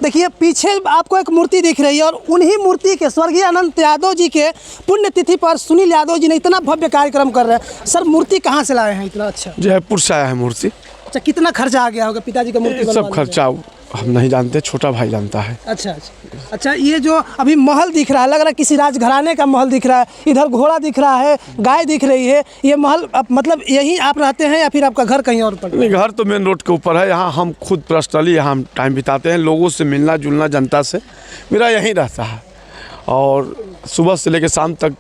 देखिए पीछे आपको एक मूर्ति दिख रही है और उन्हीं मूर्ति के स्वर्गीय अनंत यादव जी के पुण्यतिथि पर सुनील यादव जी ने इतना भव्य कार्यक्रम कर रहे हैं। सर मूर्ति कहाँ से लाए हैं इतना अच्छा? जयपुर से आया है मूर्ति। अच्छा, कितना खर्चा आ गया होगा पिताजी का मूर्ति सब खर्चा हम नहीं जानते, छोटा भाई जानता है। अच्छा अच्छा अच्छा, ये जो अभी महल दिख रहा है, लग रहा है किसी राजघराने का महल दिख रहा है। इधर घोड़ा दिख रहा है, गाय दिख रही है। ये महल मतलब यहीं आप रहते हैं या फिर आपका घर कहीं और पड़ता है? नहीं, घर तो मेन रोड के ऊपर है। यहाँ हम खुद पर्सनली यहाँ टाइम बिताते हैं, लोगों से मिलना जुलना, जनता से मेरा यहीं रहता है। और सुबह से लेकर शाम तक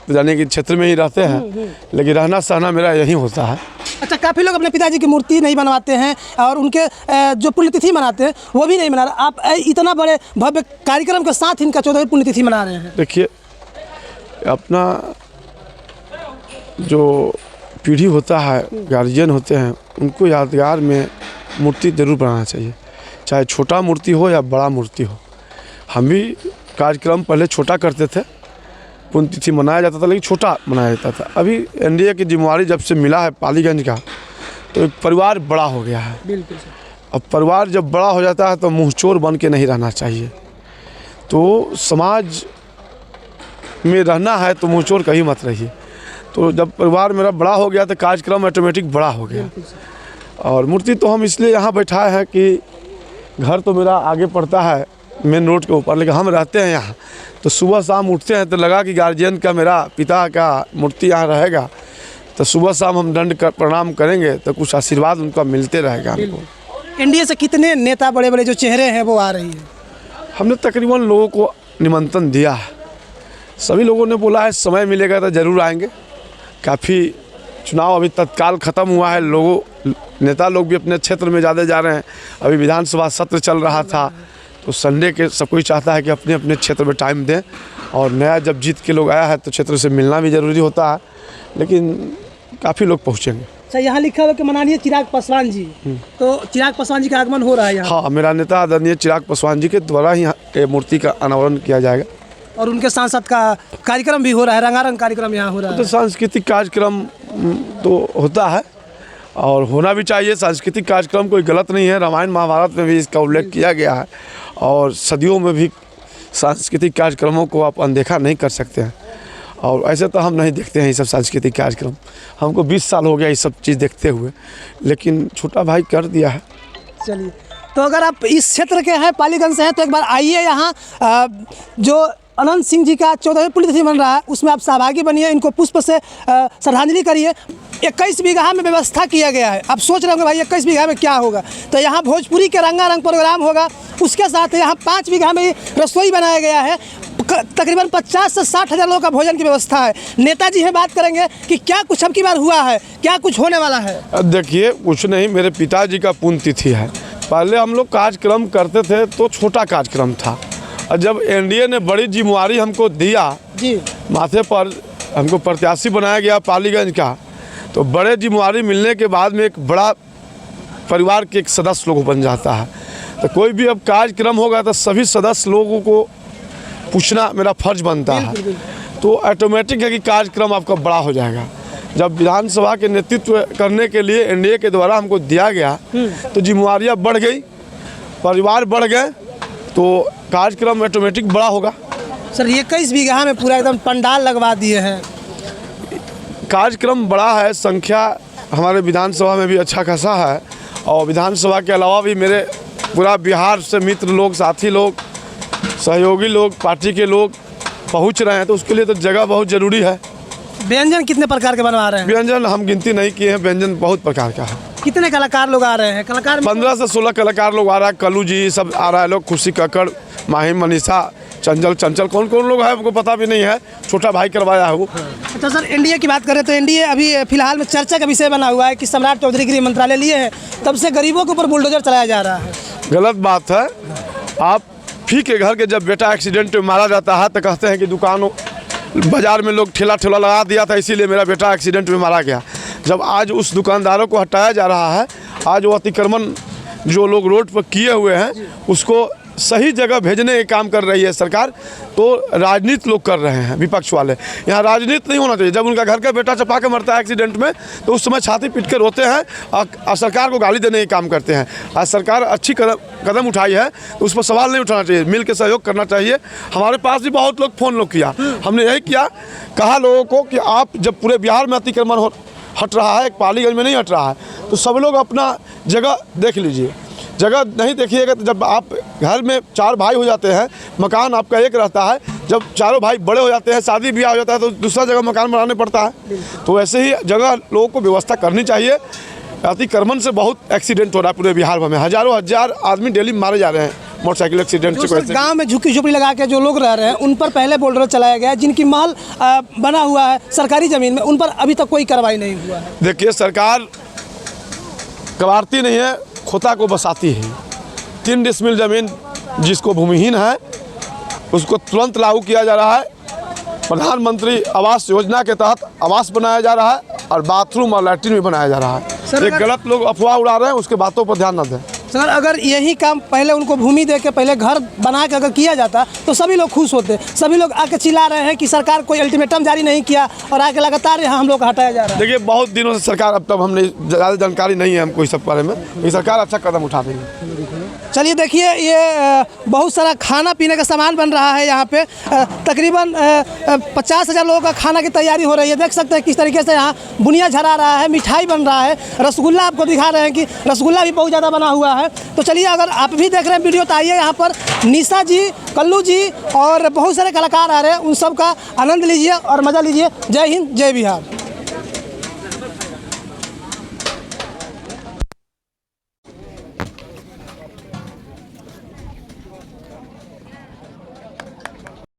जाने के क्षेत्र में ही रहते हैं, लेकिन रहना सहना मेरा यहीं होता है। अच्छा, काफ़ी लोग अपने पिताजी की मूर्ति नहीं बनवाते हैं और उनके जो पुण्यतिथि मनाते हैं वो भी नहीं मना रहे। आप इतना बड़े भव्य कार्यक्रम के साथ इनका 14वीं पुण्यतिथि मना रहे हैं। देखिए, अपना जो पीढ़ी होता है, गार्जियन होते हैं, उनको यादगार में मूर्ति ज़रूर बनाना चाहिए, चाहे छोटा मूर्ति हो या बड़ा मूर्ति हो। हम भी कार्यक्रम पहले छोटा करते थे, पुण्यतिथि मनाया जाता था, लेकिन छोटा मनाया जाता था। अभी एनडीए की जिम्मेवारी जब से मिला है पालीगंज का, तो एक परिवार बड़ा हो गया है। बिल्कुल। अब परिवार जब बड़ा हो जाता है तो मुँहचोर बन के नहीं रहना चाहिए। तो समाज में रहना है तो मुँहचोर कहीं मत रहिए। तो जब परिवार मेरा बड़ा हो गया तो कार्यक्रम ऑटोमेटिक बड़ा हो गया। और मूर्ति तो हम इसलिए यहाँ बैठाए हैं कि घर तो मेरा आगे पड़ता है मेन रोड के ऊपर, लेकिन हम रहते हैं यहाँ, तो सुबह शाम उठते हैं तो लगा कि गार्जियन का, मेरा पिता का मूर्ति यहाँ रहेगा, तो सुबह शाम हम दंड कर प्रणाम करेंगे तो कुछ आशीर्वाद उनका मिलते रहेगा हमको। एनडीए से कितने नेता बड़े बड़े जो चेहरे हैं वो आ रही है? हमने तकरीबन लोगों को निमंत्रण दिया है। सभी लोगों ने बोला है समय मिलेगा तो ज़रूर आएंगे। काफ़ी चुनाव अभी तत्काल ख़त्म हुआ है, नेता लोग भी अपने क्षेत्र में ज़्यादा जा रहे हैं। अभी विधानसभा सत्र चल रहा था, तो संडे के सब कोई चाहता है कि अपने अपने क्षेत्र में टाइम दें। और नया जब जीत के लोग आया है तो क्षेत्र से मिलना भी ज़रूरी होता है, लेकिन काफ़ी लोग पहुँचेंगे। अच्छा, यहाँ लिखा हुआ कि माननीय चिराग पासवान जी, तो चिराग पासवान जी का आगमन हो रहा है यहाँ? हाँ, मेरा नेता आदरणीय चिराग पासवान जी के द्वारा ही मूर्ति का अनावरण किया जाएगा। और उनके सांसद का कार्यक्रम भी हो रहा है, रंगारंग कार्यक्रम यहाँ हो रहा है। तो सांस्कृतिक कार्यक्रम तो होता है और होना भी चाहिए। सांस्कृतिक कार्यक्रम कोई गलत नहीं है। रामायण महाभारत में भी इसका उल्लेख किया गया है और सदियों में भी सांस्कृतिक कार्यक्रमों को आप अनदेखा नहीं कर सकते हैं। और ऐसे तो हम नहीं देखते हैं ये सब सांस्कृतिक कार्यक्रम, हमको 20 साल हो गया ये सब चीज़ देखते हुए, लेकिन छोटा भाई कर दिया है। चलिए, तो अगर आप इस क्षेत्र के हैं, पालीगंज से हैं, तो एक बार आइए यहाँ। जो अनंत सिंह जी का 14वीं पुण्यतिथि बन रहा है उसमें आप सहभागी बनिए, इनको पुष्प से श्रद्धांजलि करिए। 21 बीघा में व्यवस्था किया गया है। आप सोच रहे होंगे भाई 21 बीघा में क्या होगा, तो यहाँ भोजपुरी के रंगारंग प्रोग्राम होगा। उसके साथ यहाँ 5 बीघा में रसोई बनाया गया है। तकरीबन 50 से 60 हज़ार लोगों का भोजन की व्यवस्था है। नेताजी से बात करेंगे कि क्या कुछ अब की बार हुआ है, क्या कुछ होने वाला है। देखिए, कुछ नहीं, मेरे पिताजी का पुण्यतिथि है। पहले हम लोग कार्यक्रम करते थे तो छोटा कार्यक्रम था, और जब एनडीए ने बड़ी जिम्मेवारी हमको दिया जी, माथे पर हमको प्रत्याशी बनाया गया पालीगंज का, तो बड़े जिम्मेवारी मिलने के बाद में एक बड़ा परिवार के एक सदस्य लोग बन जाता है। तो कोई भी अब कार्यक्रम होगा तो सभी सदस्य लोगों को पूछना मेरा फर्ज बनता है। तो ऑटोमेटिक है कि कार्यक्रम आपका बड़ा हो जाएगा। जब विधानसभा के नेतृत्व करने के लिए एनडीए के द्वारा हमको दिया गया तो जिम्मेवारियाँ बढ़ गई, परिवार बढ़ गए, तो कार्यक्रम ऑटोमेटिक बड़ा होगा। सर 21 बीघा में पूरा एकदम पंडाल लगवा दिए हैं। कार्यक्रम बड़ा है, संख्या हमारे विधानसभा में भी अच्छा खासा है, और विधानसभा के अलावा भी मेरे पूरा बिहार से मित्र लोग, साथी लोग, सहयोगी लोग, पार्टी के लोग पहुंच रहे हैं, तो उसके लिए तो जगह बहुत ज़रूरी है। व्यंजन कितने प्रकार के बनवा रहे हैं? व्यंजन हम गिनती नहीं किए हैं, व्यंजन बहुत प्रकार का है। कितने कलाकार लोग आ रहे हैं? कलाकार 15 से 16 कलाकार लोग आ रहा है। कल्लू जी सब आ रहा है लोग, खुशी कक्कड़, माहिम, मनीषा, चंचल, कौन कौन लोग हैं हमको पता भी नहीं है, छोटा भाई करवाया है वो। अच्छा सर, एनडीए की बात करें तो एनडीए अभी फिलहाल में चर्चा का विषय बना हुआ है कि सम्राट चौधरी गृह मंत्रालय लिए हैं, तब से गरीबों के ऊपर बुलडोजर चलाया जा रहा है। गलत बात है। आप फी के घर के जब बेटा एक्सीडेंट में मारा जाता है तो कहते हैं कि दुकानों बाजार में लोग ठेला लगा दिया था, इसीलिए मेरा बेटा एक्सीडेंट में मारा गया। जब आज उस दुकानदारों को हटाया जा रहा है, आज वो अतिक्रमण जो लोग रोड पर किए हुए हैं उसको सही जगह भेजने का काम कर रही है सरकार, तो राजनीति लोग कर रहे हैं विपक्ष वाले। यहाँ राजनीति नहीं होना चाहिए। जब उनका घर का बेटा चपा के मरता है एक्सीडेंट में, तो उस समय छाती पीट के रोते हैं और सरकार को गाली देने का काम करते हैं। आज सरकार अच्छी कदम उठाई है, तो उस पर सवाल नहीं उठाना चाहिए, मिल के सहयोग करना चाहिए। हमारे पास भी बहुत लोग फ़ोन किया, हमने यही किया, कहा लोगों को कि आप जब पूरे बिहार में अतिक्रमण हट रहा है, एक पालीगंज में नहीं हट रहा है, तो सब लोग अपना जगह देख लीजिए। जगह नहीं देखिएगा तो जब आप घर में 4 भाई हो जाते हैं, मकान आपका एक रहता है, जब चारों भाई बड़े हो जाते हैं, शादी ब्याह हो जाता है, तो दूसरा जगह मकान बनाने पड़ता है। तो वैसे ही जगह लोगों को व्यवस्था करनी चाहिए। अतिक्रमण से बहुत एक्सीडेंट हो रहा है पूरे बिहार में, हजार आदमी डेली मारे जा रहे हैं मोटरसाइकिल एक्सीडेंट से। गांव में झुकी झोपड़ी लगा के जो लोग रह रहे हैं, उन पर पहले बोल्डर चलाया गया है, जिनकी महल बना हुआ है सरकारी ज़मीन में, उन पर अभी तक कोई कार्रवाई नहीं हुआ है। देखिए, सरकार कबाड़ती नहीं है, खोता को बसाती है। 3 डिसमिल ज़मीन जिसको भूमिहीन है उसको तुरंत लागू किया जा रहा है। प्रधानमंत्री आवास योजना के तहत आवास बनाया जा रहा है और बाथरूम और लैट्रिन भी बनाया जा रहा है। ये गलत लोग अफवाह उड़ा रहे हैं, उसके बातों पर ध्यान न दें। सर, अगर यही काम पहले उनको भूमि दे के पहले घर बना के अगर किया जाता तो सभी लोग खुश होते। सभी लोग आके चिल्ला रहे हैं कि सरकार कोई अल्टीमेटम जारी नहीं किया और आके लगातार यहाँ हम लोग हटाया जा रहा है। देखिए, बहुत दिनों से सरकार, अब तक हमने ज़्यादा जानकारी नहीं है हमको इस सब बारे में, ये सरकार अच्छा कदम उठा रही है। चलिए देखिए, ये बहुत सारा खाना पीने का सामान बन रहा है यहाँ पे। तकरीबन 50,000 लोगों का खाना की तैयारी हो रही है। देख सकते हैं किस तरीके से यहाँ बुनिया झरा रहा है, मिठाई बन रहा है, रसगुल्ला आपको दिखा रहे हैं कि रसगुल्ला भी बहुत ज़्यादा बना हुआ है। तो चलिए, अगर आप भी देख रहे हैं वीडियो, तो आइए यहाँ पर निशा जी, कल्लू जी और बहुत सारे कलाकार आ रहे हैं, उन सब का आनंद लीजिए और मज़ा लीजिए। जय हिंद, जय बिहार।